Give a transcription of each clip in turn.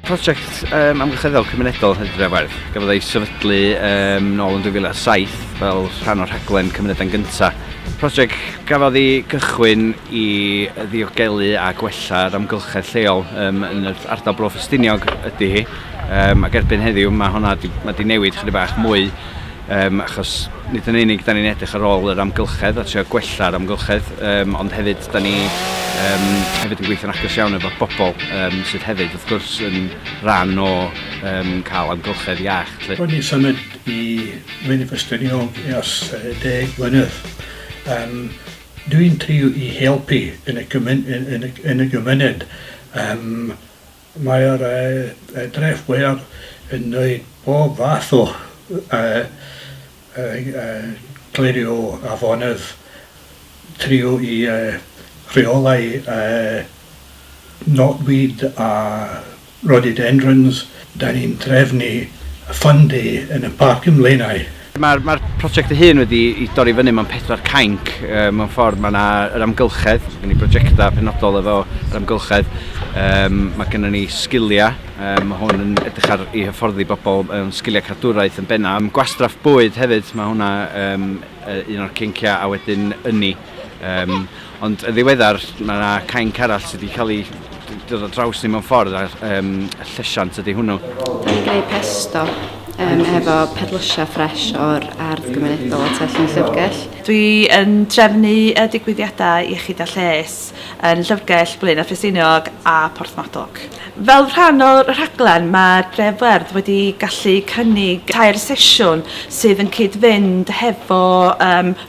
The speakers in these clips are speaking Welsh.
prosiect amgylcheddol cymunedol Dref Werdd. Gafodd ei sefydlu nôl yn 2007 fel rhan o'r rhaglen cymunedau'n gyntaf. Prosiect gafodd ei gychwyn i ddiogelu a gwella'r amgylchedd lleol yn yr ardal Bro Ffestiniog ydy hi. Ac erbyn heddiw mae hwnna wedi newid chydig bach mwy achos nid yn unig da ni'n edrych ar ôl yr amgylchedd a trio gwella'r amgylchedd, ond hefyd da ni hefyd yn gweithio'n agos iawn efo bobl sydd hefyd wrth gwrs yn rhan o cael amgylchedd iach. Ro'n i symud i Mro Ffestiniog ers 10 mlynedd. Dwi'n trio i helpu yn y gymuned. Mae'r Dref Werdd yn gwneud bob fath o clirio afonydd, trio i rheolau knotweed a rhododendrons. Da ni'n trefnu ffundi yn y parc ymlaenau. Mae'r prosiect hyn wedi dorri fyny mewn 4 cainc. Mewn ffordd mae yna yr amgylchedd, gen i brosiectau penodol efo yr amgylchedd. Mae gennym ni sgiliau, mae hwn yn edrych ar i hyfforddi bobl mewn sgiliau cadwraeth yn bennaf. Gwastraff bwyd hefyd, mae hwnna un o'r cinciau a wedyn ynni. Ond yn ddiweddar mae yna cainc arall sydd wedi cael ei dod o draws ni mewn ffordd a llesiant ydy hwnnw. Da ni'n gwneud pesto efo perlysia ffres o'r ardd gymunedol o Tell Llyfrgell. Dwi yn trefnu digwyddiadau iechyd a lles yn Llyfrgell, Bro Ffestiniog a Porthmadog. Fel rhan o'r rhaglen, mae Dref Werdd wedi gallu cynnig 3 sesiwn sydd yn cyd-fynd hefo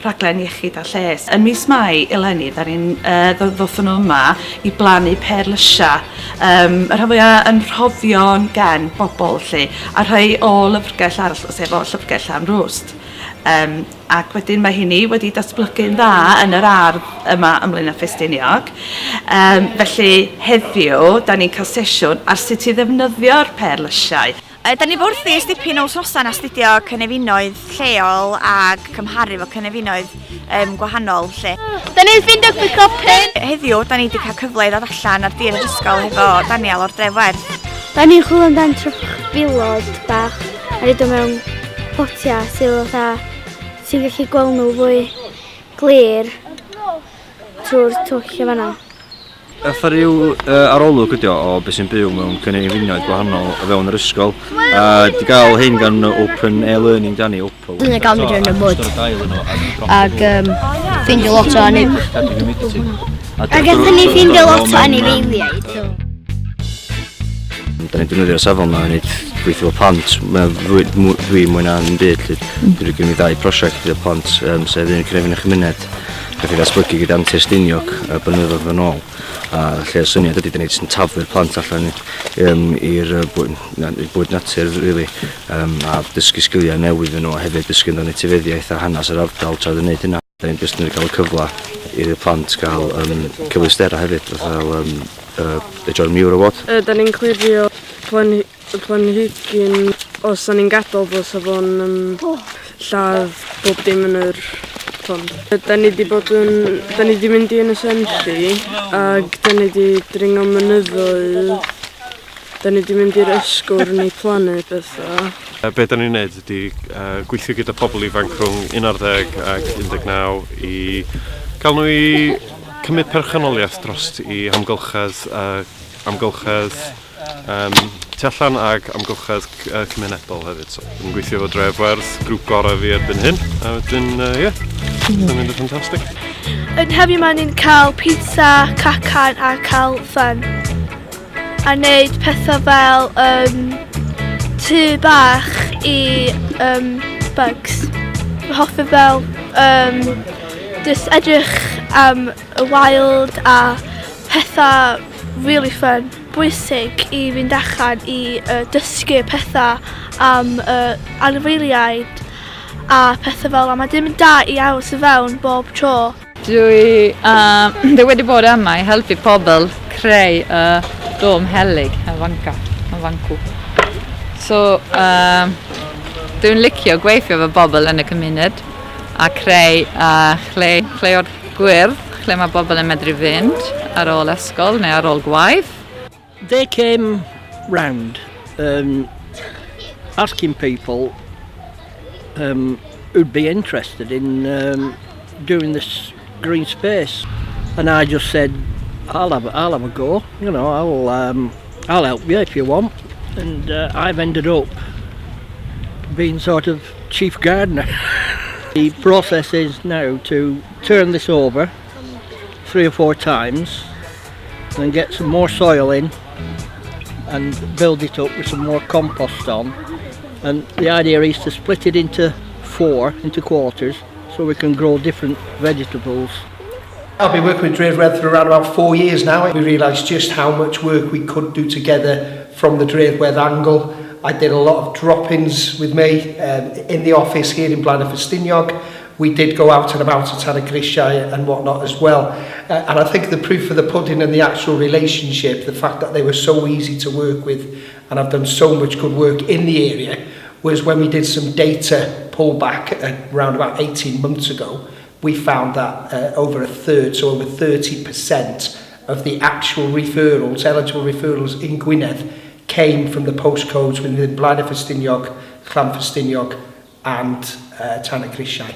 rhaglen iechyd a lles. Yn mis Mai eleni, ddothon nhw yma i blannu perlysia. Y rhan fwyaf yn rhofio'n gen bobl lle, a rhai o lyfrgell arall, sef o Llyfrgell am Rwst. Ac wedyn mae hynny wedi datblygu'n dda yn yr ardd yma ym Mro Ffestiniog. Felly heddiw, da ni'n cael sesiwn ar sut i ddefnyddio'r perlysiau. Da ni wrthi dipyn o wthnosa'n astudio cynefinoedd lleol ac cymharu fo cynefinoedd gwahanol lle. Da ni'n ffindio bicopyn. Heddiw, da ni wedi cael cyfle i ddod allan ar dir yr ysgol hefo Daniel o'r Dref Werdd. Da ni'n chwilio amdan trwchfilod bach a rhaid o mewn potia sy'n gallu gweld nhw fwy glir trwy'r twll o fanna. Fatha ryw arolwg ydi o beth sy'n byw mewn cynefinoedd gwahanol o fewn yr ysgol. Di gael hyn gan Open Air Learning Danny Opel. Dyna gael mynd yn y mwyd ac ffindio lot o anifeiliaid. Ac ydyn ni ffindio lot o anifeiliaid. Da ni'n defnyddio'r safon yma i wneud gweithio efo plant. Dwi'n mwy na'n byd. Dwi'n gen i 2 prosiect gyda plant sef un cynefin y chymuned. Gath i ddatblygu gyda Mro Ffestiniog blynyddoedd yn ôl. A lle syniad ydy da ni'n taflu'r plant allan i'r bwyd natur, really. A dysgu sgiliau newydd yn nhw a hefyd dysgu amdano etifeddiaeth a hanes yr ardal tra dwi'n gwneud hynna. Da ni'n jyst yn cael y cyfle i'r plant gael cyfleusterau hefyd, fatha John Mro Ffestiniog. Da ni'n clirio planhigyn os da ni'n gadael fo safo'n lladd bob dim yn yr pond. Da ni wedi mynd i yn y sentri ac da ni wedi dringo mynyddoedd. Da ni wedi mynd i'r ysgwr neu plannu bethau. Be da ni'n neud ydy gweithio gyda pobl ifanc rhwng 11 ac 19 i gael nhw i cymryd perchynoliaeth dros i amgylchedd tu allan ag amgylchedd cymunedol hefyd. Dwi'n gweithio efo Dref Werdd, grŵp gorau fi erbyn hyn, a wedyn, dwi'n mynd yn ffantastig. Yn heddiw yma ni'n cael pizza, cacan a cael ffyn. A wneud pethau fel tŷ bach i bugs. Mae'n hoffi fel just edrych am y wild a pethau really fun. Bwysig i fynd allan i dysgu pethau am anifeiliaid a pethau fel yma. Mae dim yn da i aros i fewn bob tro. Dwi wedi bod yma i helpu pobl creu dom helyg yn fancw. So, dwi'n licio gweithio efo bobl yn y cymuned a creu lle o'r gwyrdd, lle mae bobl yn medru fynd ar ôl ysgol neu ar ôl gwaith. They came round asking people who'd be interested in doing this green space, and I just said, I'll have a go. You know, I'll help you if you want, and I've ended up being sort of chief gardener. The process is now to turn this over 3 or 4 times, then get some more soil in and build it up with some more compost on, and the idea is to split it into 4 quarters so we can grow different vegetables. I've been working with Dref Werdd for around about 4 years now. We realised just how much work we could do together from the Dref Werdd angle. I did a lot of drop-ins with me in the office here in Bro Ffestiniog. We did go out and about to Tanagrisha and whatnot as well. And I think the proof of the pudding and the actual relationship, the fact that they were so easy to work with and I've done so much good work in the area, was when we did some data pullback around about 18 months ago. We found that over a third, so over 30% of the actual referrals, eligible referrals in Gwynedd, came from the postcodes within Bro Ffestiniog, Llwyddiannau Ffestiniog and Tanagrisha.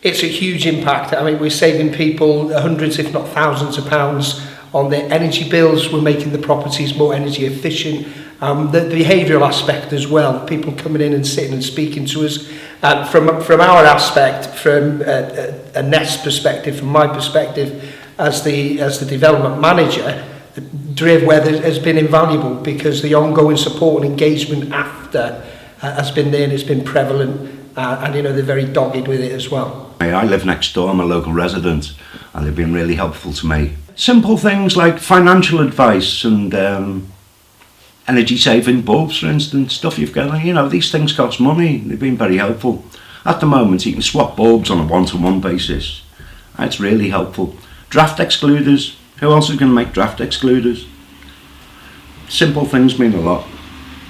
It's a huge impact. I mean, we're saving people hundreds, if not thousands of pounds on their energy bills. We're making the properties more energy efficient. The behavioural aspect as well, people coming in and sitting and speaking to us. From our aspect, from a Nest perspective, from my perspective as the development manager, Dref Werdd has been invaluable because the ongoing support and engagement after has been there and it's been prevalent, and you know, they're very dogged with it as well. I live next door, I'm a local resident, and they've been really helpful to me. Simple things like financial advice and energy saving bulbs, for instance, stuff you've got, you know, these things cost money. They've been very helpful. At the moment you can swap bulbs on a one-to-one basis. It's really helpful. Draft excluders, who else is going to make draft excluders? Simple things mean a lot.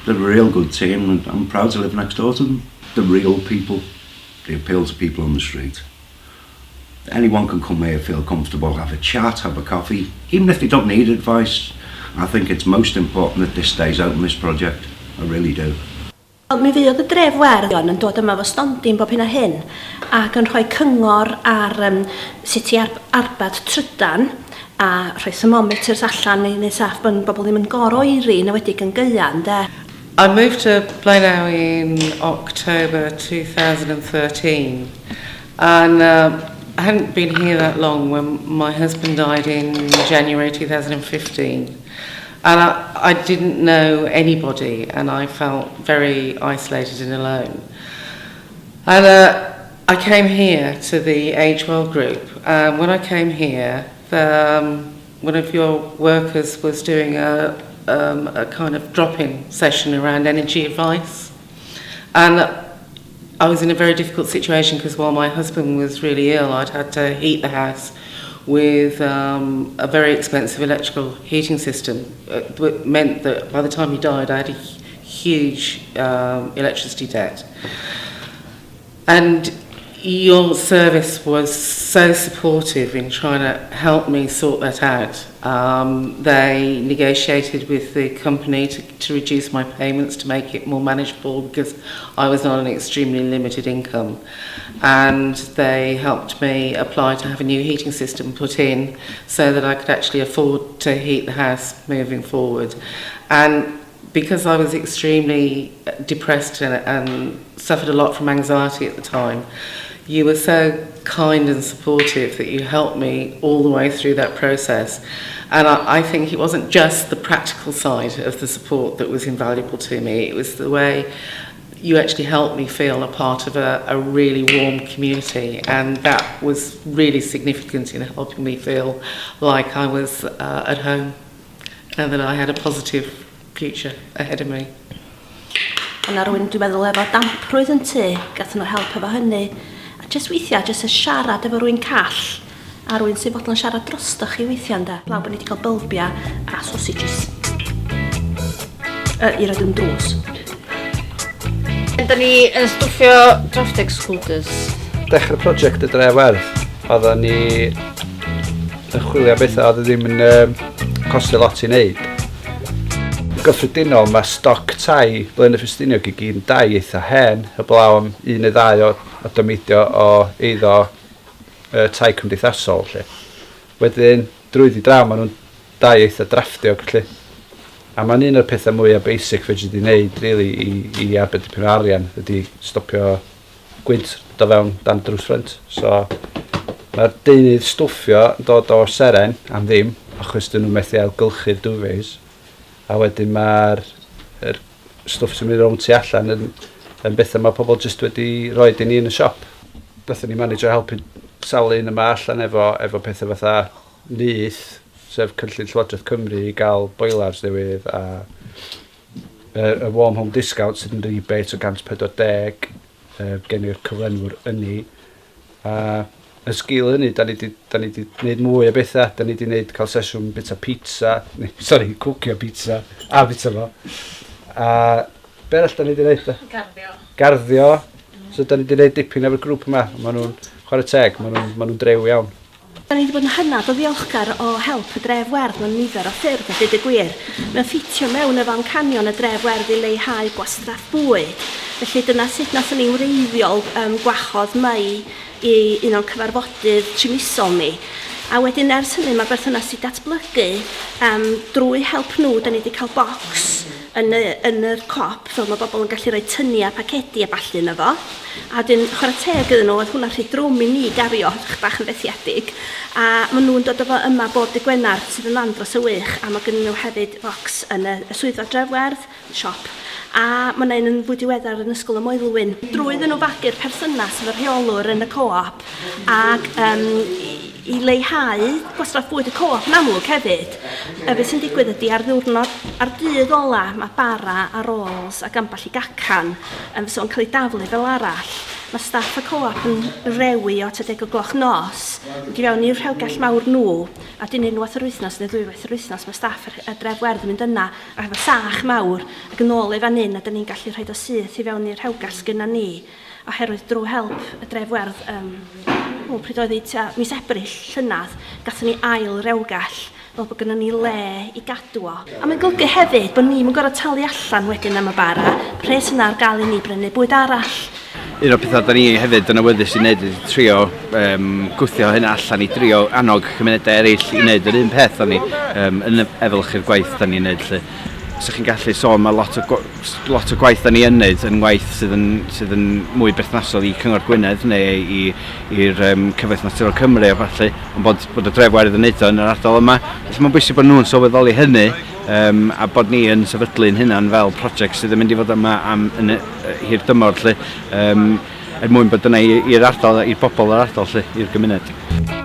They're a real good team and I'm proud to live next door to them. The real people, they appeal to people on the street. Anyone can come here, feel comfortable, have a chat, have a coffee, even if they don't need advice. I think it's most important that this stays open, this project. I really do. Mi fydd y Dref Werdd yn dod yma fo stondin bob hyn a hyn ac yn rhoi cyngor ar sut i arbed trydan a rhoi thermometers allan i neu saff bod bobl ddim yn goroeri yn wedi yn geuan, de. I moved to Blaenau in October 2013 and I hadn't been here that long when my husband died in January 2015. And I didn't know anybody and I felt very isolated and alone. And I came here to the Age Well group. When I came here, one of your workers was doing a kind of drop-in session around energy advice. And I was in a very difficult situation because while my husband was really ill, I'd had to heat the house with a very expensive electrical heating system. It meant that by the time he died, I had a huge electricity debt. And your service was so supportive in trying to help me sort that out. They negotiated with the company to reduce my payments to make it more manageable because I was on an extremely limited income. And they helped me apply to have a new heating system put in so that I could actually afford to heat the house moving forward. And because I was extremely depressed and suffered a lot from anxiety at the time, you were so kind and supportive that you helped me all the way through that process. And I think it wasn't just the practical side of the support that was invaluable to me, it was the way you actually helped me feel a part of a really warm community, and that was really significant in helping me feel like I was at home and that I had a positive future ahead of me. Yna rwy'n dwi'n meddwl efo damprwydd yn tu, gath nhw help efo hynny. A jyst weithiau, jyst y siarad efo rwy'n call, a rwy'n sy'n fodlon siarad drostoch chi weithiau ynda. Blaw bod ni wedi cael bylbia a sausages. I roed yn drws. Da ni yn stwffio draft excluders. Dechrau prosiect y Dref Werdd, oedden ni yn chwilio bethau oedd ddim yn costi lot i wneud. gyffredinol mae stoc tai Mro Ffestiniog i gyd yn dau eitha hen, heblaw am 1 neu 2 o domidio o eiddo tai cymdeithasol. Wedyn, drwyddi draw, maen nhw'n 2 eitha drafftio. A mae'n un o'r pethau mwyaf basic fe wedi wneud really, i arbed dipyn o arian ydy stopio gwynt do fewn dan drws ffrynt. So, mae'r deunydd stwffio yn dod o seren am ddim, achos dyn nhw'n methu ailgylchu'r duvets. A wedyn mae'r stwff sy'n mynd rownd tu allan yn bethau mae pobl jyst wedi rhoi i ni yn y siop. Daethon ni manager helpu sawl un yma allan efo pethau fatha nyth, sef cynllun Llywodraeth Cymru i gael boilers newydd a y warm home discount sydd yn rebate o 140 gen i'r cyflenwr ynni. Y sgil hynny, da ni wedi gwneud mwy o bethau. Da ni wedi gwneud cael sesiwn bita pizza, cwcio pizza a bita fo. A be arall da ni wedi gwneud? Garddio. Garddio. So da ni wedi gwneud dipyn efo'r grŵp yma. Maen nhw'n chwarae teg, maen nhw'n drew iawn. Da ni wedi bod yn hynod o ddiolchgar o help y Dref Werdd mewn nifer o ffyrdd a dweud y gwir. Mae'n ffitio mewn efo amcanion y Dref Werdd i leihau gwastraff bwyd. Felly dyna sut nathon ni wreiddiol gwachodd Mei i un o'n cyfarfodydd trimisol ni. A wedyn ers hynny mae berthynas i datblygu drwy help nhw, da ni wedi cael bocs yn yr cop, fel mae bobl yn gallu rhoi tynnu a pacedi a ballu yna fo. A wedyn chwarae teg iddyn nhw, oedd hwnna rhy drwm i ni gario, bach yn fethiedig. A maen nhw'n dod o fo yma bob dy Gwener sydd yn andros y wych, a mae gen nhw hefyd bocs yn y swyddfa Dref Werdd, siop. A mae yna un yn fwy diweddar yn ysgol y Moelwyn. Drwyddyn nhw fagu'r perthynas efo'r rheolwr yn y co-op ac i leihau gwastraff bwyd y co-op yn amlwg hefyd. Fe sy'n digwydd ydy ar dydd ola mae bara a rolls ac amball i gacan yn cael ei daflu fel arall. Mae staff y co-op yn rewi o 10 o gloch nos, i fewn i'r rhewgell mawr nhw, a dyn unwaith yr wythnos neu 2 waith yr wythnos mae staff y Dref Werdd yn mynd yna a efo sach mawr ac yn ôl i fan hyn a dyn ni'n gallu rhaid o syth i fewn i'r rhewgell sgynna ni. Oherwydd drwy help y Dref Werdd, pryd oedd hi mis Ebrill llynadd, gatho ni ail rewgell fel bod gynnu ni le i gadw o. A mae'n golygu hefyd bod ni'n gorfod talu allan wedyn am y bara, pres yna ar gael i ni brynu bwyd arall. Un o'r pethau da ni hefyd yn awyddus i wneud ydy trio gwthio hynna allan i drio annog cymunedau eraill i wneud yr un peth da ni yn efelychu'r gwaith da ni'n wneud. So chi'n gallu sôn mae lot o gwaith da ni yn wneud yn gwaith sydd yn mwy berthnasol i Cyngor Gwynedd neu i'r Cyfoeth Naturiol Cymru a falle, ond bod y Dref Werdd yn wneud o yn yr ardal yma. Felly mae'n bwysig bod nhw'n sylweddoli hynny a bod ni yn sefydlu'n hynna'n fel prosiect sydd yn mynd i fod yma am hir dymor, er mwyn bod yna i'r ardal, i'r bobl yr ardal, i'r gymuned.